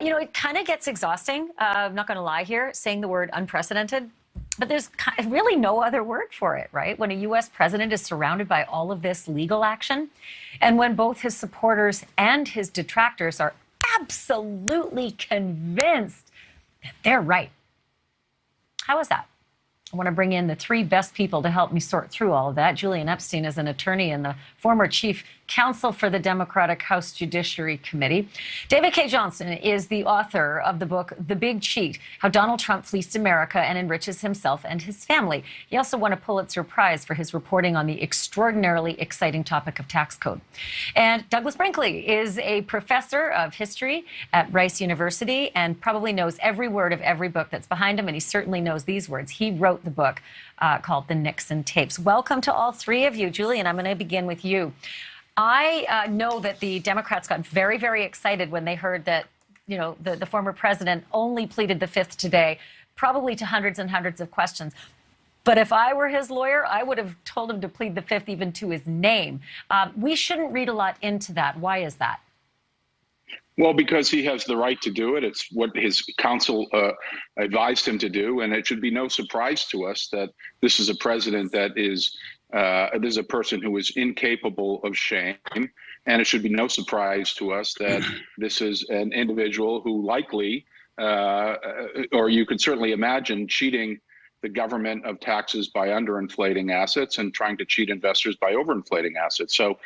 You know, it kind of gets exhausting. I'm not going to lie here, saying the word unprecedented, but there's really no other word for it, right? When a U.S. president is surrounded by all of this legal action, and when both his supporters and his detractors are absolutely convinced that they're right. How is that? I want to bring in the three best people to help me sort through all of that. Julian Epstein is an attorney and the former chief counsel for the Democratic House Judiciary Committee. David Cay Johnston is the author of the book, The Big Cheat, How Donald Trump Fleeced America and Enriches Himself and His Family. He also won a Pulitzer Prize for his reporting on the extraordinarily exciting topic of tax code. And Douglas Brinkley is a professor of history at Rice University and probably knows every word of every book that's behind him, and he certainly knows these words. He wrote the book called The Nixon Tapes. Welcome to all three of you. Julian, I'm going to begin with you. I know that the Democrats got very, very excited when they heard that, you know, the former president only pleaded the fifth today, probably to hundreds and hundreds of questions. But if I were his lawyer, I would have told him to plead the fifth even to his name. We shouldn't read a lot into that. Why is that? Well, because he has the right to do it. It's what his counsel advised him to do. And it should be no surprise to us that this is a president that is this is a person who is incapable of shame. And it should be no surprise to us that this is an individual who likely, or you could certainly imagine, cheating the government of taxes by underinflating assets and trying to cheat investors by overinflating assets. So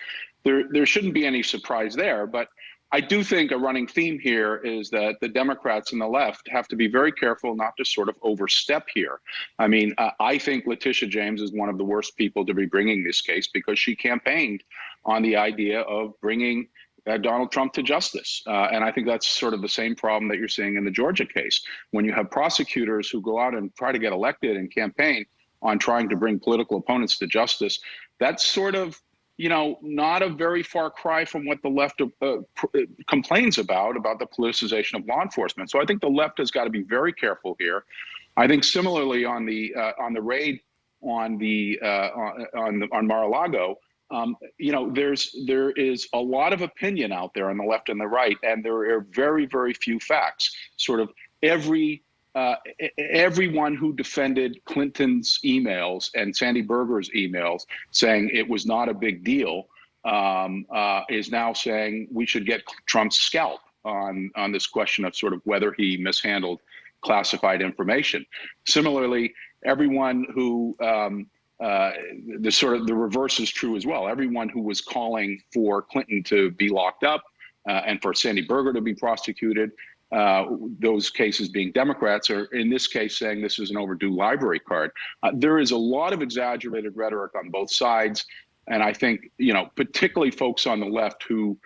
there shouldn't be any surprise there. But I do think a running theme here is that the Democrats and the left have to be very careful not to sort of overstep here. I mean, I think Letitia James is one of the worst people to be bringing this case because she campaigned on the idea of bringing Donald Trump to justice. And I think that's sort of the same problem that you're seeing in the Georgia case. When you have prosecutors who go out and try to get elected and campaign on trying to bring political opponents to justice, that's sort of, you know, not a very far cry from what the left complains about the politicization of law enforcement. So I think the left has got to be very careful here. I think similarly on the raid on Mar-a-Lago, you know, there is a lot of opinion out there on the left and the right, and there are very, very few facts. Sort of everyone who defended Clinton's emails and Sandy Berger's emails saying it was not a big deal is now saying we should get Trump's scalp on this question of sort of whether he mishandled classified information. Similarly, everyone who the reverse is true as well. Everyone who was calling for Clinton to be locked up and for Sandy Berger to be prosecuted, those cases being Democrats, are in this case saying this is an overdue library card. There is a lot of exaggerated rhetoric on both sides. And I think, you know, particularly folks on the left who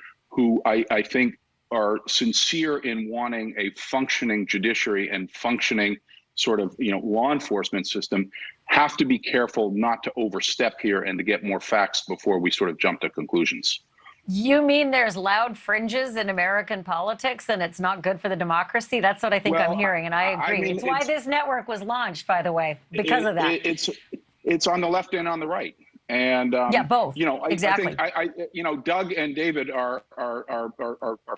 I think are sincere in wanting a functioning judiciary and functioning sort of, you know, law enforcement system have to be careful not to overstep here and to get more facts before we sort of jump to conclusions. You mean there's loud fringes in American politics and it's not good for the democracy? That's what I think I'm hearing, and I agree. I mean, it's why this network was launched, by the way, because of that. It's on the left and on the right. And yeah, both. You know, exactly. I think you know, Doug and David are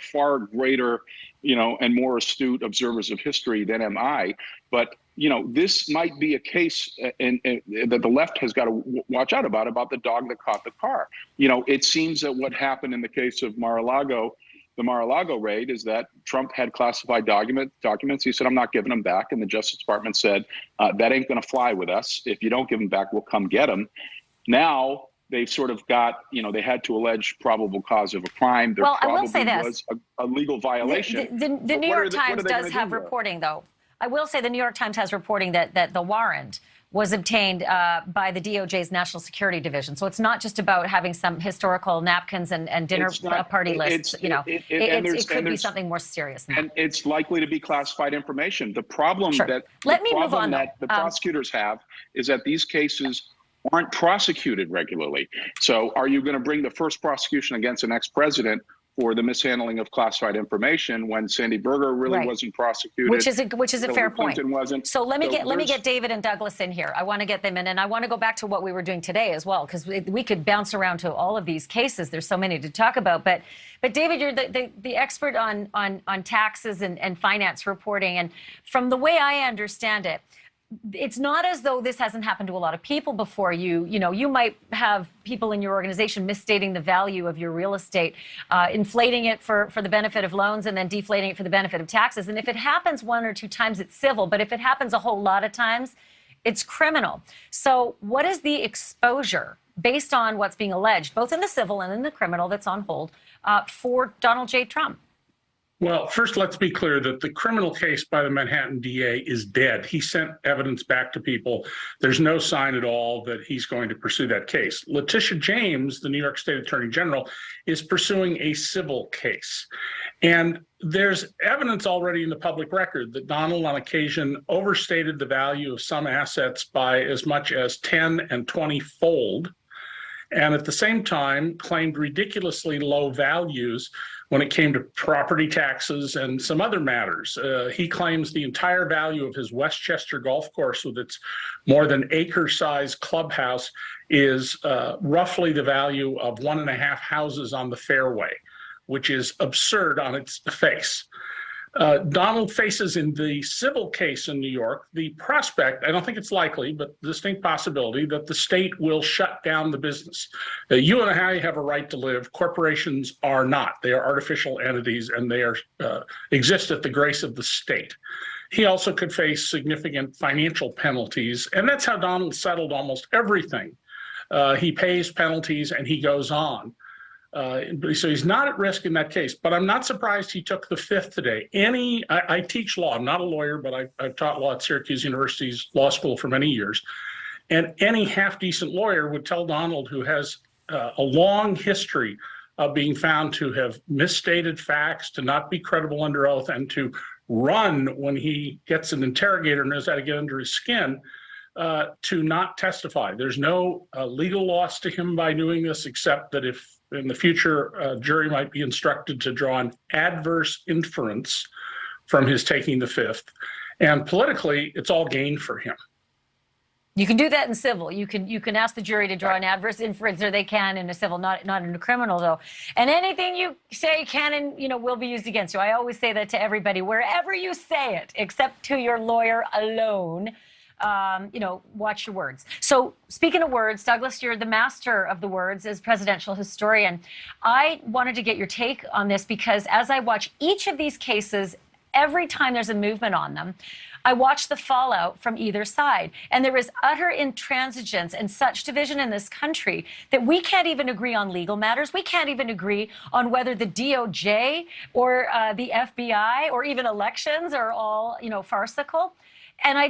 far greater, you know, and more astute observers of history than am I. But you know, this might be a case and that the left has got to watch out about the dog that caught the car. You know, it seems that what happened in the case of Mar-a-Lago, the Mar-a-Lago raid, is that Trump had classified documents. He said, I'm not giving them back. And the Justice Department said, that ain't going to fly with us. If you don't give them back, we'll come get them. Now they've sort of got, you know, they had to allege probable cause of a crime. There well, I will say this. Was a legal violation. The New York Times does have reporting, though. I will say the New York Times has reporting that the warrant was obtained by the DOJ's National Security Division. So it's not just about having some historical napkins and dinner party lists. You know, it could be something more serious than that. And it's likely to be classified information. The problem that the prosecutors have is that these cases aren't prosecuted regularly. So are you going to bring the first prosecution against an ex-president for the mishandling of classified information when Sandy Berger really Right. wasn't prosecuted. Which is a fair Hillary point. Clinton wasn't. So let me there's- get David and Douglas in here. I want to get them in, and I want to go back to what we were doing today as well, because we could bounce around to all of these cases. There's so many to talk about. But David, you're the expert on taxes and finance reporting, and from the way I understand it, it's not as though this hasn't happened to a lot of people before you. You know, you might have people in your organization misstating the value of your real estate, inflating it for the benefit of loans and then deflating it for the benefit of taxes. And if it happens one or two times, it's civil. But if it happens a whole lot of times, it's criminal. So what is the exposure based on what's being alleged, both in the civil and in the criminal that's on hold, for Donald J. Trump? Well, first, let's be clear that the criminal case by the Manhattan DA is dead. He sent evidence back to people. There's no sign at all that he's going to pursue that case. Letitia James, the New York State Attorney General, is pursuing a civil case. And there's evidence already in the public record that Donald, on occasion, overstated the value of some assets by as much as 10 and 20-fold, and at the same time claimed ridiculously low values when it came to property taxes and some other matters. He claims the entire value of his Westchester golf course with its more than acre-sized clubhouse is roughly the value of 1.5 houses on the fairway, which is absurd on its face. Donald faces in the civil case in New York the prospect, I don't think it's likely, but distinct possibility, that the state will shut down the business. You and I have a right to live. Corporations are not. They are artificial entities, and they are exist at the grace of the state. He also could face significant financial penalties, and that's how Donald settled almost everything. He pays penalties and he goes on. So he's not at risk in that case, but I'm not surprised he took the fifth today. I teach law. I'm not a lawyer, but I've taught law at Syracuse University's law school for many years. And any half-decent lawyer would tell Donald, who has a long history of being found to have misstated facts, to not be credible under oath, and to run when he gets an interrogator and knows how to get under his skin, to not testify. There's no legal loss to him by doing this, except that if in the future, a jury might be instructed to draw an adverse inference from his taking the fifth. And politically, it's all gain for him. You can do that in civil. You can ask the jury to draw an adverse inference, or they can in a civil, not in a criminal, though. And anything you say can and will be used against you. I always say that to everybody, wherever you say it, except to your lawyer alone. Watch your words. So speaking of words, Douglas, you're the master of the words as presidential historian. I wanted to get your take on this because as I watch each of these cases, every time there's a movement on them, I watch the fallout from either side. And there is utter intransigence and such division in this country that we can't even agree on legal matters. We can't even agree on whether the DOJ or the FBI or even elections are all, farcical. And I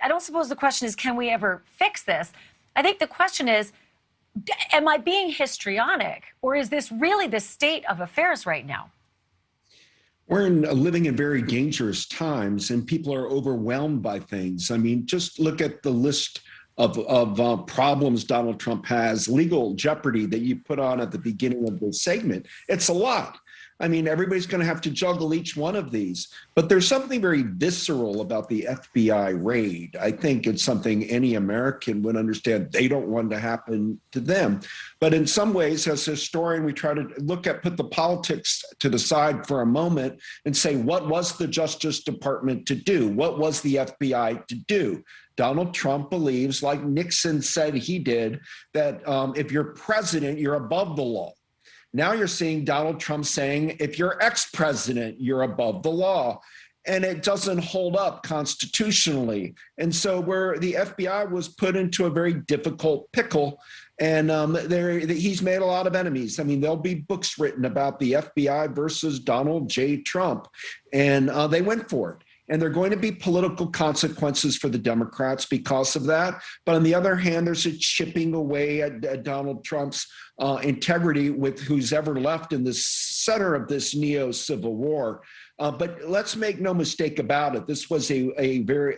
don't suppose the question is, can we ever fix this? I think the question is, am I being histrionic, or is this really the state of affairs right now? We're living in very dangerous times, and people are overwhelmed by things. I mean, just look at the list of problems Donald Trump has, legal jeopardy that you put on at the beginning of the segment. It's a lot. I mean, everybody's going to have to juggle each one of these. But there's something very visceral about the FBI raid. I think it's something any American would understand they don't want to happen to them. But in some ways, as a historian, we try to put the politics to the side for a moment and say, what was the Justice Department to do? What was the FBI to do? Donald Trump believes, like Nixon said he did, that if you're president, you're above the law. Now you're seeing Donald Trump saying, if you're ex-president, you're above the law. And it doesn't hold up constitutionally. And so the FBI was put into a very difficult pickle. And he's made a lot of enemies. I mean, there'll be books written about the FBI versus Donald J. Trump. And they went for it. And there are going to be political consequences for the Democrats because of that. But on the other hand, there's a chipping away at Donald Trump's integrity with who's ever left in the center of this neo-civil war. But let's make no mistake about it. This was a very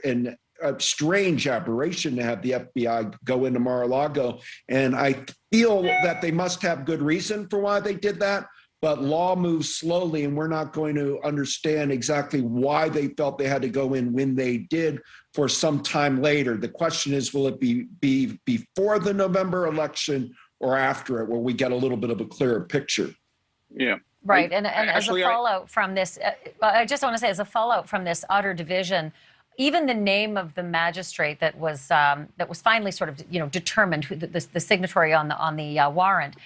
strange aberration to have the FBI go into Mar-a-Lago. And I feel that they must have good reason for why they did that. but law moves slowly, and we're not going to understand exactly why they felt they had to go in when they did for some time later. The question is, will it be before the November election or after it, where we get a little bit of a clearer picture? Yeah. Right. And as a Ashleigh, fallout from this, I just want to say, as a fallout from this utter division, even the name of the magistrate that was finally sort of, determined, who the signatory on the warrant,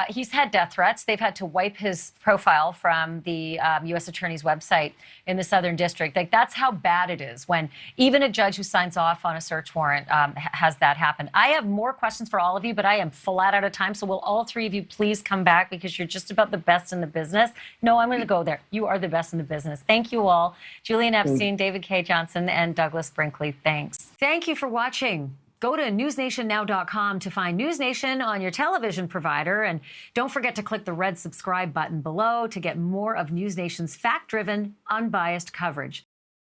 he's had death threats. They've had to wipe his profile from the U.S. Attorney's website in the Southern District. Like, that's how bad it is when even a judge who signs off on a search warrant has that happen. I have more questions for all of you, but I am flat out of time. So will all three of you please come back, because you're just about the best in the business? No, I'm going to go there. You are the best in the business. Thank you all. Julian Epstein, David Cay Johnston, and Douglas Brinkley. Thanks. Thank you for watching. Go to newsnationnow.com to find NewsNation on your television provider. And don't forget to click the red subscribe button below to get more of NewsNation's fact-driven, unbiased coverage.